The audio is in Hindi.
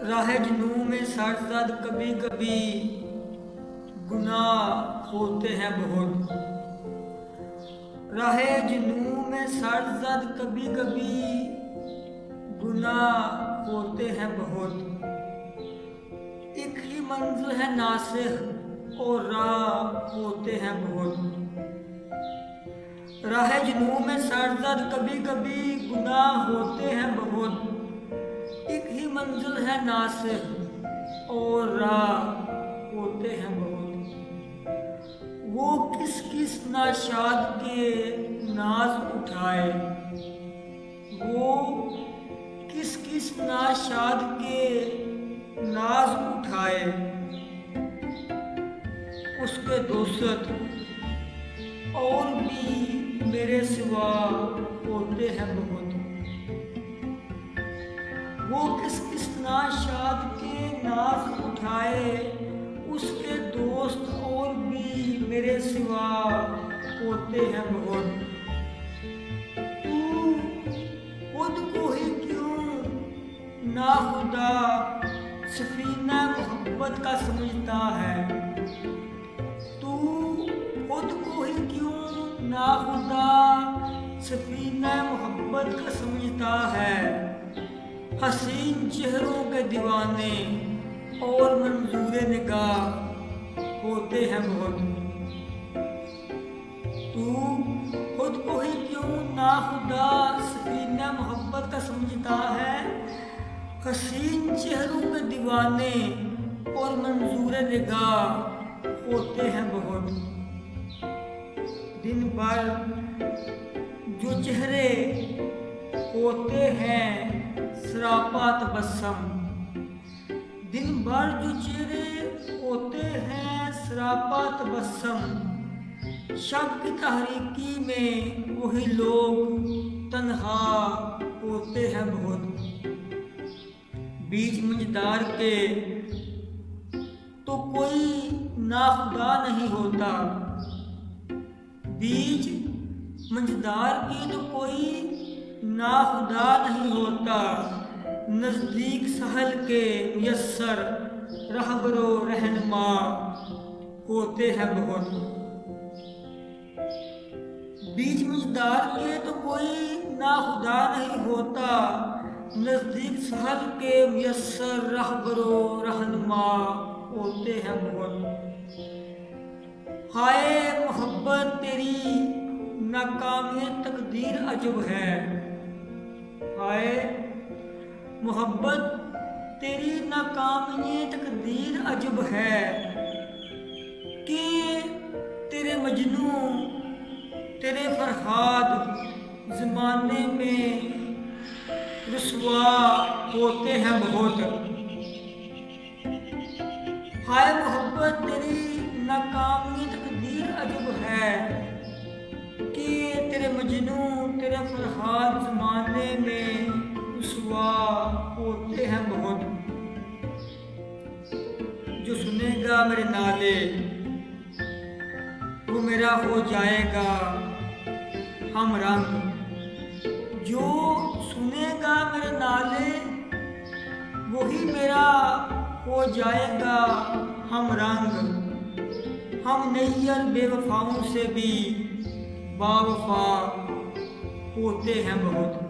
राह जुनूं में सरजद कभी कभी गुनाह होते हैं बहुत। राह जुनूं में सरजद कभी कभी गुनाह होते हैं बहुत। एक ही मंजिल है नासिक और राह होते हैं बहुत। राह जुनूं में सरजद कभी कभी गुनाह होते हैं बहुत। एक ही मंजिल है नासिक और राह होते हैं बहुत। वो किस किस नाशाद के नाज उठाए, वो किस किस नाशाद के नाज उठाए। उसके दोस्त और भी मेरे सिवा होते हैं बहुत। वो किस किस नाशाद के नाज उठाए, उसके दोस्त और भी मेरे सिवा होते हैं बहुत। तू खुद को ही क्यों नाखुदा सफीना मोहब्बत का समझता है। तू खुद को ही क्यों नाखुदा सफीना मोहब्बत का समझता है। हसीन चेहरों के दीवाने और मंजूर निगाह होते हैं बहुत। तू खुद को ही क्यों नाखुदा सफीना मोहब्बत का समझता है। हसीन चेहरों के दीवाने और मंजूर निगाह होते हैं बहुत। दिन भर जो चेहरे होते हैं सरापा तबस्सम, दिन भर जो चेहरे होते हैं सरापा तबस्सम। शब की तहरीकी में वही लोग तन्हा होते हैं बहुत। बीच मंझदार के तो कोई नाखुदा नहीं होता। बीच मंझदार की तो कोई नाखुदा नहीं होता। नज़दीक सहल के मुयस्सर रहबरो रहनुमा होते हैं बहुत। बीच मंझदार के तो कोई नाखुदा नहीं होता। नज़दीक सहल के मुयस्सर रहबरो रहनुमा होते हैं बहुत। हाय मोहब्बत तेरी नाकामी तकदीर अजब है। हाय मोहब्बत तेरी नाकामी तकदीर अजब है कि तेरे मजनू तेरे फरहाद ज़माने में रुसवा होते हैं बहुत। हाय मोहब्बत तेरी नाकामी तकदीर अजब है कि तेरे मजनू तेरे फरहाद ज़माने में रुसवा होते हैं बहुत। जो सुनेगा मेरे नाले वो मेरा हो जाएगा हम रंग। जो सुनेगा मेरे नाले वही मेरा हो जाएगा हम रंग। हम नैयर बेवफाओं से भी बावफा होते हैं बहुत।